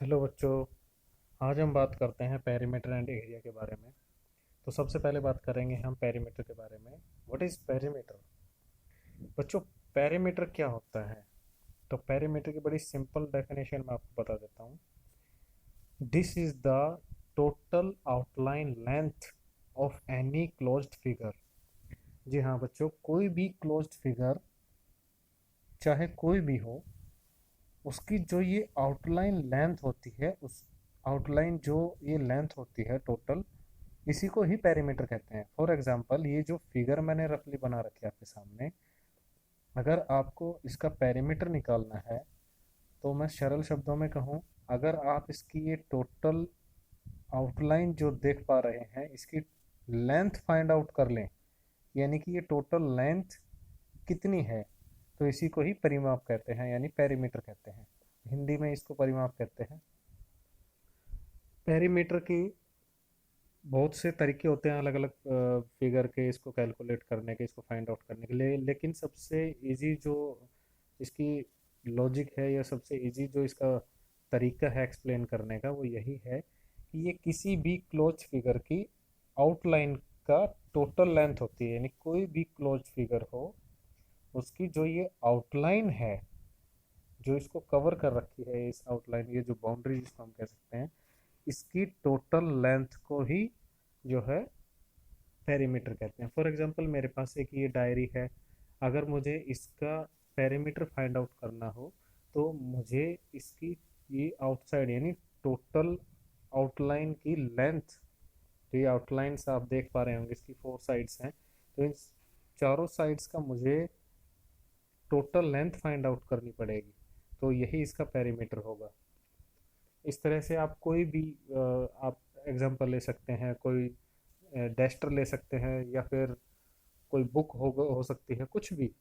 Hello बच्चों। आज हम बात करते हैं पेरीमीटर एंड एरिया के बारे में। तो सबसे पहले बात करेंगे हम पेरीमीटर के बारे में। What is perimeter? बच्चों, पेरीमीटर क्या होता है? तो पेरीमीटर की बड़ी सिंपल डेफिनेशन मैं आपको बता देता हूँ। This is the total outline length of any closed figure. जी हाँ बच्चों, कोई भी क्लोज्ड फिगर चाहे कोई भी हो, उसकी जो ये आउटलाइन लेंथ होती है, उस आउटलाइन जो ये लेंथ होती है टोटल, इसी को ही पेरीमीटर कहते हैं। फॉर एग्जांपल, ये जो फिगर मैंने रफली बना रखी है आपके सामने, अगर आपको इसका पेरीमीटर निकालना है तो मैं सरल शब्दों में कहूँ, अगर आप इसकी ये टोटल आउटलाइन जो देख पा रहे हैं, इसकी लेंथ फाइंड आउट कर लें, यानी कि ये टोटल लेंथ कितनी है, तो इसी को ही परिमाप कहते हैं, यानी पेरीमीटर कहते हैं। हिंदी में इसको परिमाप कहते हैं। पेरीमीटर की बहुत से तरीके होते हैं अलग अलग फिगर के, इसको कैलकुलेट करने के, इसको फाइंड आउट करने के लिए। लेकिन सबसे इजी जो इसकी लॉजिक है, या सबसे इजी जो इसका तरीका है एक्सप्लेन करने का, वो यही है कि ये किसी भी क्लोज फिगर की आउटलाइन का टोटल लेंथ होती है। यानी कोई भी क्लोज फिगर हो, उसकी जो ये आउटलाइन है, जो इसको कवर कर रखी है, इस आउटलाइन, ये जो बाउंड्री जिसको हम कह सकते हैं, इसकी टोटल लेंथ को ही जो है पेरीमीटर कहते हैं। फॉर एग्जांपल, मेरे पास एक ये डायरी है। अगर मुझे इसका पेरीमीटर फाइंड आउट करना हो, तो मुझे इसकी ये आउटसाइड, यानी टोटल आउटलाइन की लेंथ, जो ये आउटलाइंस आप देख पा रहे होंगे, इसकी 4 साइड्स हैं, तो इन चारों साइड्स का मुझे टोटल लेंथ फाइंड आउट करनी पड़ेगी। तो यही इसका पेरीमीटर होगा। इस तरह से आप कोई भी आप एग्जांपल ले सकते हैं। कोई डस्टर ले सकते हैं, या फिर कोई बुक हो सकती है, कुछ भी।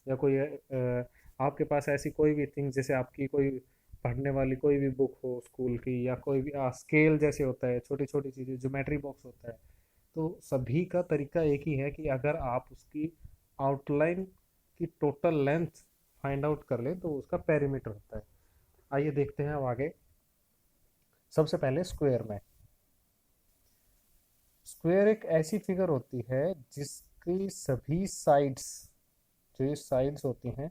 या कोई आपके पास ऐसी कोई भी थिंग, जैसे आपकी कोई पढ़ने वाली कोई भी बुक हो स्कूल की, या कोई भी स्केल जैसे होता है, छोटी छोटी चीज़ें, ज्योमेट्री बॉक्स होता है। तो सभी का तरीका एक ही है कि अगर आप उसकी आउटलाइन की टोटल लेंथ फाइंड आउट कर ले, तो उसका पेरीमीटर होता है। आइए देखते हैं अब आगे। सबसे पहले स्क्वायर में। स्क्वायर एक ऐसी फिगर होती है जिसकी सभी साइड्स, जो ये साइड्स होती हैं,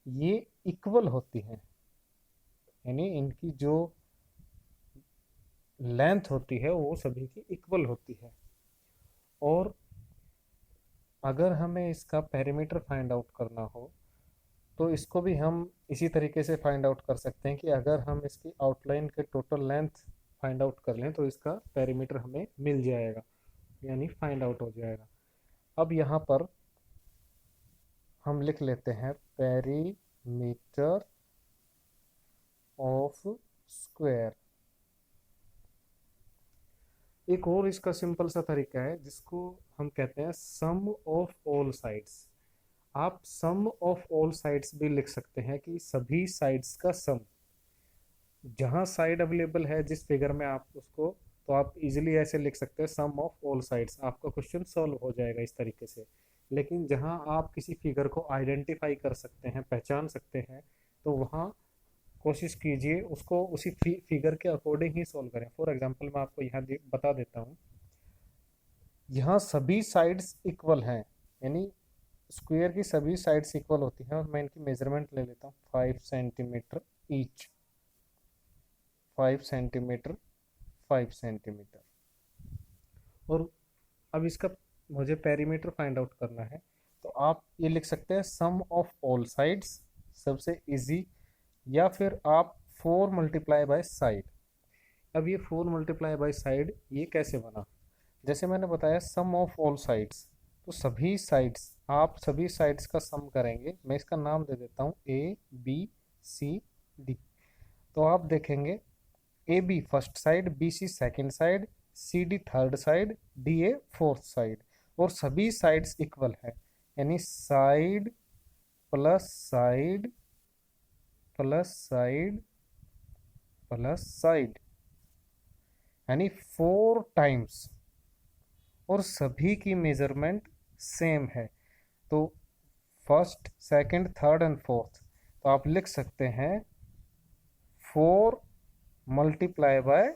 ये इक्वल होती हैं। यानी इनकी जो लेंथ होती है वो सभी की इक्वल होती है। और अगर हमें इसका पेरीमीटर फाइंड आउट करना हो, तो इसको भी हम इसी तरीके से फाइंड आउट कर सकते हैं कि अगर हम इसकी आउटलाइन के टोटल लेंथ फाइंड आउट कर लें, तो इसका पेरीमीटर हमें मिल जाएगा, यानी फाइंड आउट हो जाएगा। अब यहाँ पर हम लिख लेते हैं पेरीमीटर ऑफ स्क्वायर। एक और इसका सिंपल सा तरीका है, जिसको हम कहते हैं सम ऑफ ऑल साइड्स। आप सम ऑफ ऑल साइड्स भी लिख सकते हैं, कि सभी साइड्स का सम। जहां साइड अवेलेबल है जिस फिगर में, आप उसको, तो आप इजीली ऐसे लिख सकते हैं सम ऑफ ऑल साइड्स, आपका क्वेश्चन सॉल्व हो जाएगा इस तरीके से। लेकिन जहां आप किसी फिगर को आइडेंटिफाई कर सकते हैं, पहचान सकते हैं, तो वहां कोशिश कीजिए उसको उसी फिगर के अकॉर्डिंग ही सॉल्व करें। फॉर एग्जांपल, मैं आपको यहाँ बता देता हूँ। यहाँ सभी साइड्स इक्वल हैं, यानी स्क्वायर की सभी साइड्स इक्वल होती हैं, और मैं इनकी मेजरमेंट ले लेता हूँ। 5 सेंटीमीटर ईच, 5 सेंटीमीटर, 5 सेंटीमीटर। और अब इसका मुझे पेरीमीटर फाइंड आउट करना है, तो आप ये लिख सकते हैं सम ऑफ ऑल साइड्स, सबसे इजी। या फिर आप 4 × साइड। अब ये 4 × साइड ये कैसे बना? जैसे मैंने बताया सम ऑफ ऑल साइड्स, तो सभी साइड्स, आप सभी साइड्स का सम करेंगे। मैं इसका नाम दे देता हूँ ABCD। तो आप देखेंगे, AB first side, BC second side, CD third side, DA fourth side, और सभी साइड्स इक्वल है। यानी side plus side plus side plus side, यानी 4 टाइम्स। और सभी की मेजरमेंट सेम है। तो first, second, third and fourth, तो आप लिख सकते हैं 4 मल्टीप्लाई बाय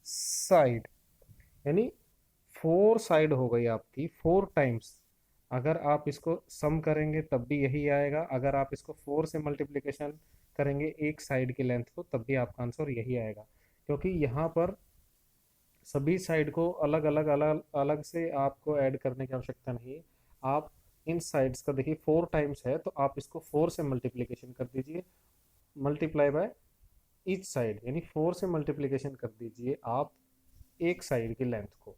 साइड, यानी 4 साइड हो गई आपकी 4 टाइम्स। अगर आप इसको सम करेंगे तब भी यही आएगा, अगर आप इसको 4 से मल्टीप्लिकेशन करेंगे एक साइड की लेंथ को तब भी आपका आंसर यही आएगा, क्योंकि यहाँ पर सभी साइड को अलग अलग अलग अलग से आपको ऐड करने की आवश्यकता नहीं है। आप इन साइड्स का देखिए 4 टाइम्स है तो आप इसको 4 से मल्टीप्लिकेशन कर दीजिए, मल्टीप्लाई बाय ईच साइड, यानी 4 से मल्टीप्लिकेशन कर दीजिए आप एक साइड की लेंथ को,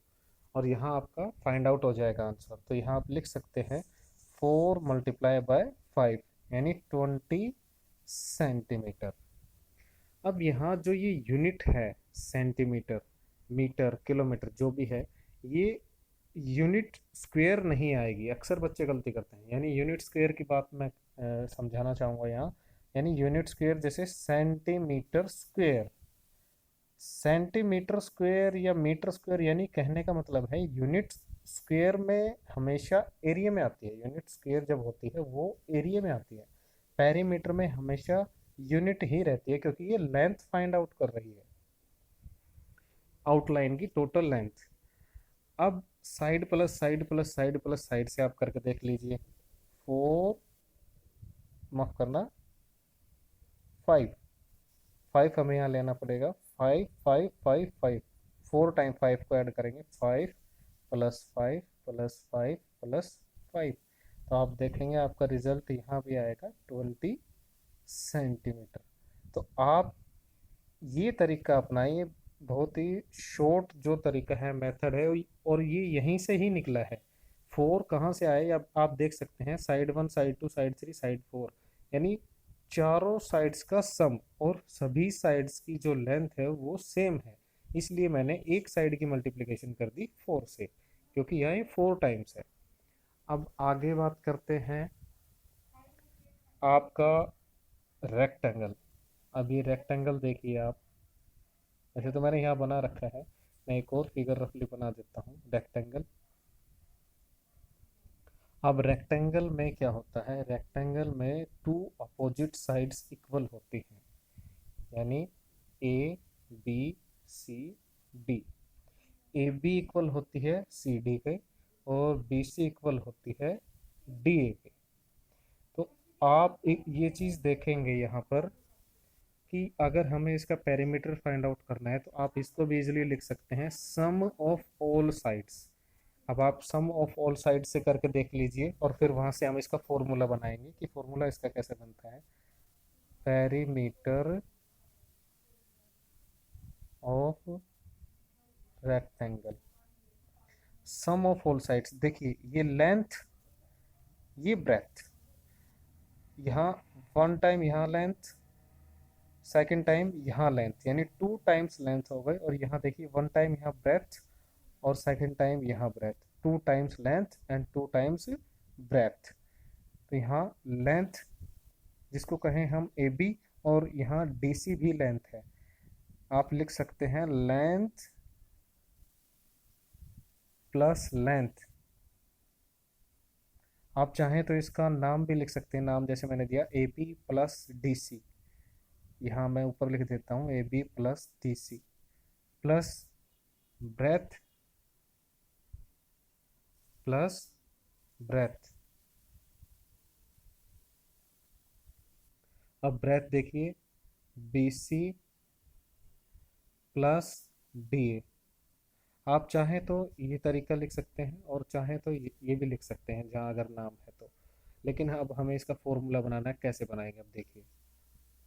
और यहाँ आपका फाइंड आउट हो जाएगा आंसर। तो यहाँ आप लिख सकते हैं 4 मल्टीप्लाई बाय 5 यानी 20 सेंटीमीटर। अब यहाँ जो ये यूनिट है सेंटीमीटर, मीटर, किलोमीटर जो भी है, ये यूनिट स्क्वायर नहीं आएगी, अक्सर बच्चे गलती करते हैं। यानी यूनिट स्क्वायर की बात मैं समझाना चाहूँगा यहाँ। यानी यूनिट स्क्वायर जैसे सेंटीमीटर स्क्वायर, सेंटीमीटर स्क्वायर या मीटर स्क्वायर, यानी कहने का मतलब है यूनिट स्क्वायर में हमेशा एरिया में आती है, यूनिट स्क्वायर जब होती है वो एरिया में आती है। पेरीमीटर में हमेशा यूनिट ही रहती है, क्योंकि ये लेंथ फाइंड आउट कर रही है, आउटलाइन की टोटल लेंथ। अब side plus side plus side plus side से आप करके देख लीजिए। 4, माफ करना 5, 5 हमें यहाँ लेना पड़ेगा। 5 5 5 5, 4 टाइम 5 को ऐड करेंगे, 5 प्लस 5 प्लस 5 प्लस 5, तो आप देखेंगे आपका रिजल्ट यहाँ भी आएगा 20 सेंटीमीटर। तो आप ये तरीका अपनाइए, बहुत ही शॉर्ट जो तरीका है, मेथड है, और ये यहीं से ही निकला है। 4 कहाँ से आए अब आप देख सकते हैं, साइड 1 साइड 2 साइड 3 साइड 4, यानी चारों साइड्स का सम, और सभी साइड्स की जो लेंथ है वो सेम है, इसलिए मैंने एक साइड की मल्टीप्लिकेशन कर दी 4 से, क्योंकि यहाँ 4 टाइम्स है। अब आगे बात करते हैं आपका रेक्टेंगल। अब ये रेक्टेंगल देखिए आप, वैसे तो मैंने यहाँ बना रखा है, मैं एक और फिगर रफली बना देता हूँ रेक्टेंगल। अब रेक्टेंगल में क्या होता है, रेक्टेंगल में 2 अपोजिट साइड्स इक्वल होती हैं, यानी A B C D. A B equal होती है सी डी के, और बी सी इक्वल होती है डी ए के। तो आप एक ये चीज़ देखेंगे यहाँ पर कि अगर हमें इसका पेरीमीटर फाइंड आउट करना है तो आप इसको भी इजीली लिख सकते हैं सम ऑफ ऑल साइड्स। अब आप सम ऑफ ऑल साइड से करके देख लीजिए, और फिर वहां से हम इसका फॉर्मूला बनाएंगे कि फॉर्मूला इसका कैसे बनता है। Perimeter of rectangle, sum of all sides, देखिए ये लेंथ, ये ब्रेथ, यहाँ 1 टाइम यहाँ लेंथ, सेकेंड टाइम यहाँ लेंथ, यानी 2 टाइम्स लेंथ हो गई, और यहाँ देखिए 1 टाइम यहाँ ब्रेथ, और सेकेंड टाइम यहाँ breadth, 2 times length and 2 times breadth. तो यहाँ लेंथ जिसको कहें हम ए बी, और यहाँ डी सी भी लेंथ है, आप लिख सकते हैं लेंथ प्लस लेंथ। आप चाहें तो इसका नाम भी लिख सकते हैं, नाम जैसे मैंने दिया A B plus D C, यहाँ मैं ऊपर लिख देता हूँ A B plus D C plus breadth plus breadth. अब ब्रेथ देखिए B C plus D A. आप चाहें तो ये तरीका लिख सकते हैं, और चाहें तो ये भी लिख सकते हैं जहाँ अगर नाम है तो, लेकिन अब हमें इसका फॉर्मूला बनाना है, कैसे बनाएंगे अब देखिए।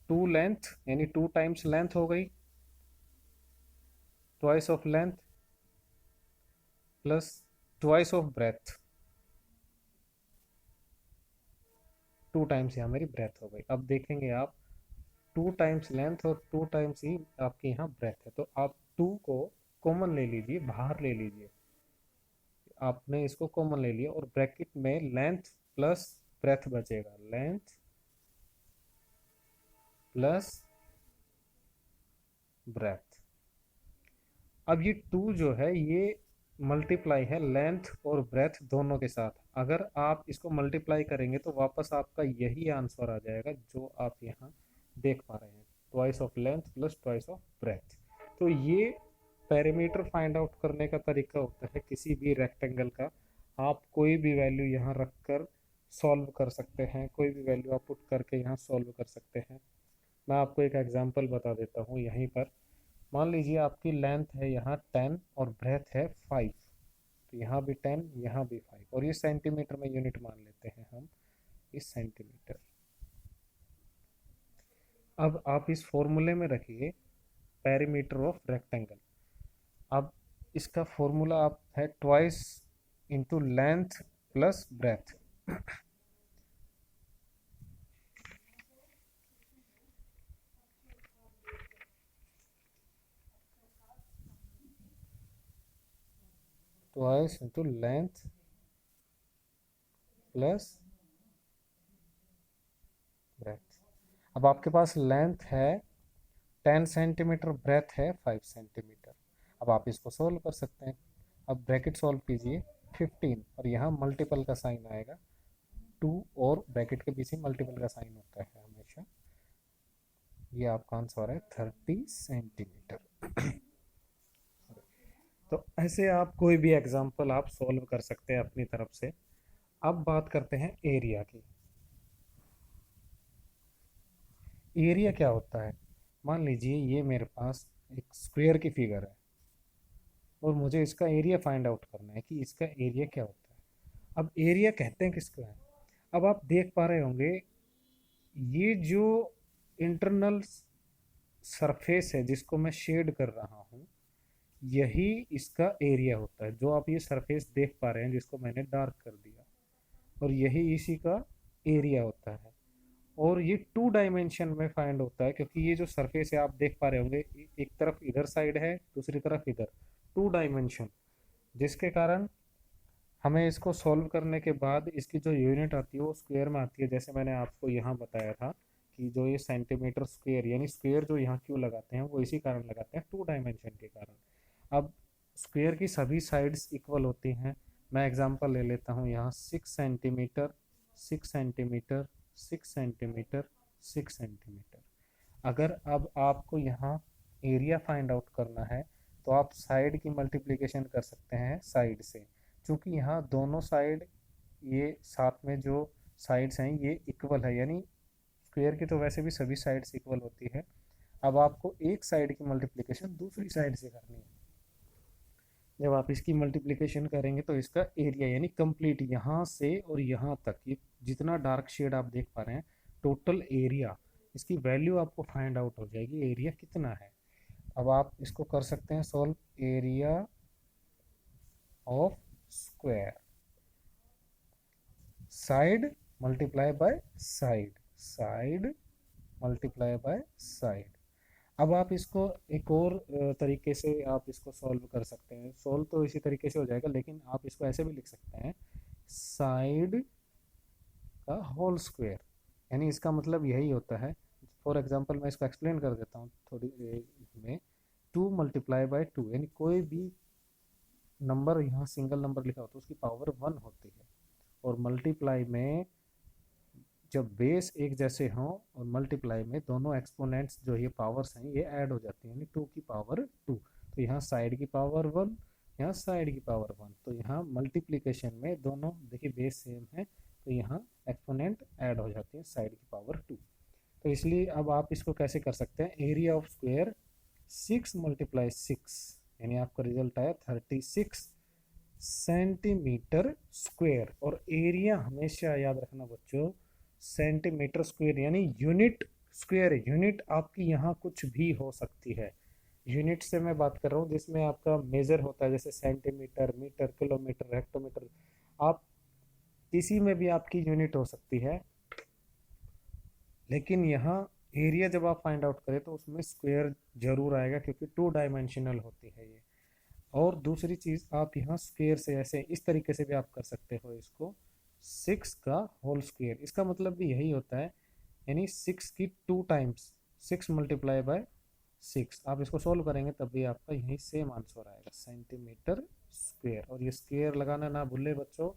2 लेंथ यानी 2 टाइम्स लेंथ हो गई, twice of length plus twice of breadth, 2 times यहाँ मेरी ब्रेथ हो गई। अब देखेंगे आप 2 टाइम्स लेंथ और 2 टाइम्स ही आपके यहाँ ब्रेथ है, तो आप 2 को कॉमन ले लीजिए, बाहर ले लीजिए, आपने इसको कॉमन ले लिया, और ब्रैकेट में लेंथ प्लस ब्रेथ बचेगा, लेंथ प्लस ब्रेथ। अब ये 2 जो है ये मल्टीप्लाई है लेंथ और ब्रेथ दोनों के साथ, अगर आप इसको मल्टीप्लाई करेंगे तो वापस आपका यही आंसर आ जाएगा जो आप यहाँ देख पा रहे हैं, twice of length plus twice of breadth. तो ये पेरीमीटर फाइंड आउट करने का तरीका होता है किसी भी रेक्टेंगल का। आप कोई भी वैल्यू यहाँ रख कर सॉल्व कर सकते हैं, कोई भी वैल्यू आप पुट करके यहाँ सॉल्व कर सकते हैं। मैं आपको एक एग्जांपल बता देता हूँ यहीं पर। मान लीजिए आपकी लेंथ है यहाँ 10 और ब्रेथ है 5, तो यहाँ भी 10 यहाँ भी 5, और ये सेंटीमीटर में यूनिट मान लेते हैं हम, इस सेंटीमीटर। अब आप इस फॉर्मूले में रखिए पेरीमीटर ऑफ रेक्टेंगल। अब इसका फॉर्मूला आप है twice into length plus breadth. Twice into length plus breadth. अब आपके पास लेंथ है 10 सेंटीमीटर, ब्रेथ है 5 सेंटीमीटर। अब आप इसको सोल्व कर सकते हैं। अब ब्रैकेट सोल्व कीजिए 15, और यहाँ मल्टीपल का साइन आएगा 2, और ब्रैकेट के पीछे मल्टीपल का साइन होता है हमेशा। ये आपका आंसर है 30 सेंटीमीटर। तो ऐसे आप कोई भी एग्जांपल आप सॉल्व कर सकते हैं अपनी तरफ से। अब बात करते हैं एरिया की। एरिया क्या होता है? मान लीजिए ये मेरे पास एक स्क्वायर की फिगर है और मुझे इसका एरिया फाइंड आउट करना है कि इसका एरिया क्या होता है। अब एरिया कहते हैं किसको है? अब आप देख पा रहे होंगे ये जो इंटरनल सरफेस है जिसको मैं शेड कर रहा हूँ, यही इसका एरिया होता है। जो आप ये सरफेस देख पा रहे हैं जिसको मैंने डार्क कर दिया, और यही इसी का एरिया होता है। और ये 2 डायमेंशन में फाइंड होता है, क्योंकि ये जो सरफेस है आप देख पा रहे होंगे एक तरफ इधर साइड है, दूसरी तरफ इधर, 2 डायमेंशन, जिसके कारण हमें इसको सॉल्व करने के बाद इसकी जो यूनिट आती है वो स्क्वायर में आती है। जैसे मैंने आपको यहाँ बताया था कि जो ये सेंटीमीटर स्क्वायर, यानी स्क्वायर जो यहाँ क्यों लगाते हैं वो इसी कारण लगाते हैं, 2 डायमेंशन के कारण। अब स्क्वायर की सभी साइड्स इक्वल होती हैं। मैं एग्जांपल ले लेता हूँ यहाँ 6 सेंटीमीटर, 6 सेंटीमीटर, 6 सेंटीमीटर, 6 सेंटीमीटर। अगर अब आपको यहाँ एरिया फाइंड आउट करना है तो आप साइड की मल्टीप्लिकेशन कर सकते हैं साइड से, क्योंकि यहाँ दोनों साइड, ये साथ में जो साइड्स हैं ये इक्वल है, यानी स्क्वायर की तो वैसे भी सभी साइड्स इक्वल होती है। अब आपको एक साइड की मल्टीप्लिकेशन दूसरी साइड से करनी है। जब आप इसकी मल्टीप्लिकेशन करेंगे तो इसका एरिया यानी कंप्लीट यहाँ से और यहाँ तक, ये जितना डार्क शेड आप देख पा रहे हैं, टोटल एरिया, इसकी वैल्यू आपको फाइंड आउट हो जाएगी एरिया कितना है। अब आप इसको कर सकते हैं solve, area of square, side multiply by side, side multiply by side. अब आप इसको एक और तरीके से आप इसको सॉल्व कर सकते हैं। सॉल्व तो इसी तरीके से हो जाएगा, लेकिन आप इसको ऐसे भी लिख सकते हैं, साइड का होल स्क्वायर, यानी इसका मतलब यही होता है। फॉर एग्जांपल मैं इसको एक्सप्लेन कर देता हूँ थोड़ी में। 2 मल्टीप्लाई बाय 2, यानी कोई भी नंबर यहाँ सिंगल नंबर लिखा होता है उसकी पावर 1 होती है, और मल्टीप्लाई में जब बेस एक जैसे हों और मल्टीप्लाई में दोनों एक्सपोनेंट्स जो ये पावर्स हैं ये ऐड हो जाती हैं, यानी 2 की पावर 2। तो यहाँ साइड की पावर 1, यहाँ साइड की पावर 1, तो यहाँ मल्टीप्लिकेशन में दोनों देखिए बेस सेम है, तो यहाँ एक्सपोनेंट ऐड हो जाती है साइड की पावर 2। तो इसलिए अब आप इसको कैसे कर सकते हैं, एरिया ऑफ स्क्वायर 6 मल्टीप्लाई 6, यानी आपका रिजल्ट आया 36 सेंटीमीटर स्क्वायर। और एरिया हमेशा याद रखना बच्चों, सेंटीमीटर स्क्वायर यानी यूनिट स्क्वायर है। यूनिट आपकी यहाँ कुछ भी हो सकती है। यूनिट से मैं बात कर रहा हूँ जिसमें आपका मेजर होता है, जैसे सेंटीमीटर, मीटर, किलोमीटर, हेक्टोमीटर, आप किसी में भी आपकी यूनिट हो सकती है। लेकिन यहाँ एरिया जब आप फाइंड आउट करें तो उसमें स्क्वायर जरूर आएगा, क्योंकि 2 डायमेंशनल होती है ये। और दूसरी चीज़ आप यहाँ स्क्वायर से ऐसे इस तरीके से भी आप कर सकते हो इसको, 6 का होल स्क्वायर, इसका मतलब भी यही होता है, यानी 6 की 2 टाइम्स, 6 मल्टीप्लाई बाय 6। आप इसको सोल्व करेंगे तब भी आपका यही सेम आंसर आएगा, सेंटीमीटर स्क्वायर। और ये स्क्वायर लगाना ना भूले बच्चों,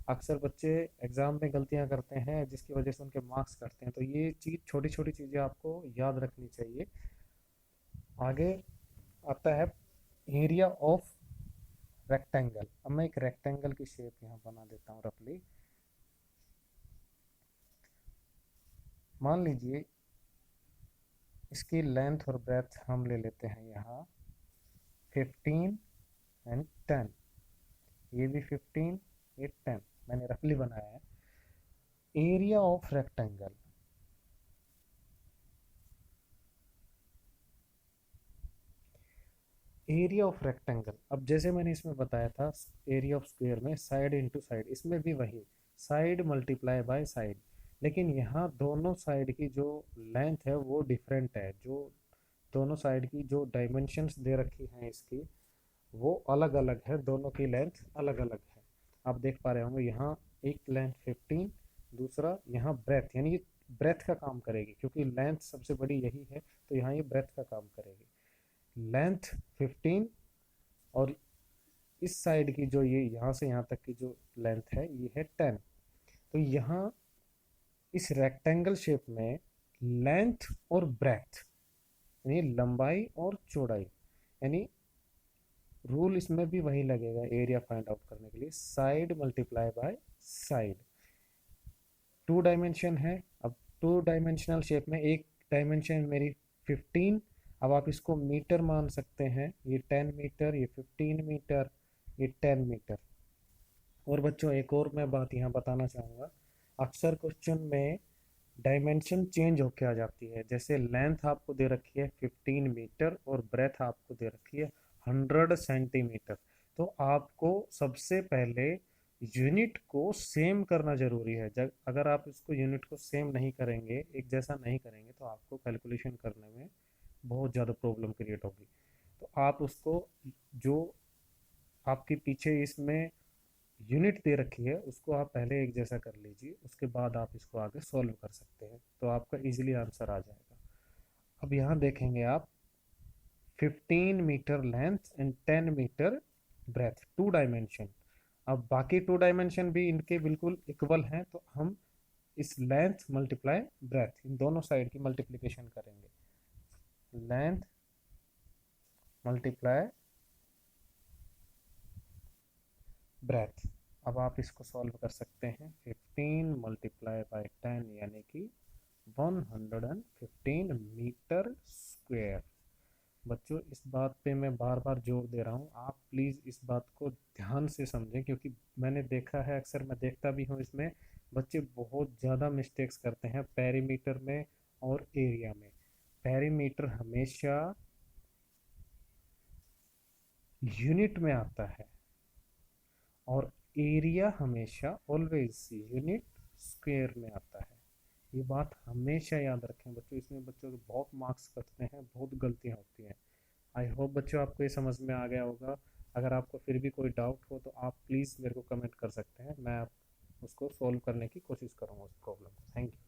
अक्सर बच्चे एग्ज़ाम में गलतियां करते हैं जिसकी वजह से उनके मार्क्स कटते हैं, तो ये चीज़ छोटी छोटी चीज़ें आपको याद रखनी चाहिए। आगे आता है एरिया ऑफ रेक्टेंगल। अब मैं एक रेक्टेंगल की शेप यहाँ बना देता हूँ रफली। मान लीजिए इसकी लेंथ और ब्रेथ हम ले लेते हैं यहाँ 15 एंड 10। ये भी 15, ये 10, मैंने रफली बनाया है। Area of rectangle, area of rectangle, अब जैसे मैंने इसमें बताया था एरिया ऑफ स्क्वायर में साइड इनटू साइड, इसमें भी वही साइड मल्टीप्लाई बाय साइड। लेकिन यहाँ दोनों साइड की जो लेंथ है वो डिफरेंट है, जो दोनों साइड की जो डायमेंशंस दे रखी हैं इसकी वो अलग अलग है, दोनों की लेंथ अलग अलग है। आप देख पा रहे होंगे यहाँ एक लेंथ 15, दूसरा यहाँ ब्रेथ, यानी ये ब्रेथ का काम करेगी क्योंकि लेंथ सबसे बड़ी यही है, तो यहाँ ये ब्रेथ का काम करेगी। लेंथ 15 और इस साइड की जो ये यहाँ से यहाँ तक की जो लेंथ है ये है 10। तो यहाँ इस रेक्टेंगल शेप में लेंथ और ब्रेथ यानी लंबाई और चौड़ाई, यानी रूल इसमें भी वही लगेगा एरिया फाइंड आउट करने के लिए, side multiply by side. Two dimension है, अब टू डायमेंशनल शेप में एक डायमेंशन मेरी 15, अब आप इसको मीटर मान सकते हैं, ये 10 मीटर, ये 15 मीटर, ये 10 मीटर। और बच्चों एक और मैं बात यहाँ बताना चाहूँगा, अक्सर क्वेश्चन में डायमेंशन चेंज होके आ जाती है। जैसे लेंथ आपको दे रखी है 15 मीटर और ब्रेथ आपको दे रखी है 100 सेंटीमीटर, तो आपको सबसे पहले यूनिट को सेम करना जरूरी है। जब अगर आप इसको यूनिट को सेम नहीं करेंगे, एक जैसा नहीं करेंगे, तो आपको कैलकुलेशन करने में बहुत ज़्यादा प्रॉब्लम क्रिएट होगी। तो आप उसको जो आपके पीछे इसमें यूनिट दे रखी है उसको आप पहले एक जैसा कर लीजिए, उसके बाद आप इसको आगे सॉल्व कर सकते हैं, तो आपका इजीली आंसर आ जाएगा। अब यहाँ देखेंगे आप 15 metre length and 10 metre breadth, two dimension. अब बाकी टू डायमेंशन भी इनके बिल्कुल इक्वल हैं, तो हम इस लेंथ मल्टीप्लाई ब्रेथ इन दोनों साइड की मल्टीप्लिकेशन करेंगे। लेंथ मल्टीप्लाई ब्रेथ, अब आप इसको सॉल्व कर सकते हैं। 15 मल्टीप्लाई बाय 10 यानी कि 115 मीटर स्क्वायर। बच्चों इस बात पे मैं बार बार जोर दे रहा हूँ, आप प्लीज़ इस बात को ध्यान से समझें, क्योंकि मैंने देखा है, अक्सर मैं देखता भी हूँ, इसमें बच्चे बहुत ज़्यादा मिस्टेक्स करते हैं पेरीमीटर में और एरिया में। पेरीमीटर हमेशा यूनिट में आता है और एरिया हमेशा ऑलवेज यूनिट स्क्वायर में आता है। ये बात हमेशा याद रखें बच्चों, इसमें बच्चों के बहुत मार्क्स कटते हैं, बहुत गलतियाँ होती हैं। आई होप बच्चों आपको ये समझ में आ गया होगा। अगर आपको फिर भी कोई डाउट हो तो आप प्लीज़ मेरे को कमेंट कर सकते हैं, मैं उसको सॉल्व करने की कोशिश करूँगा उस प्रॉब्लम को। Thank you.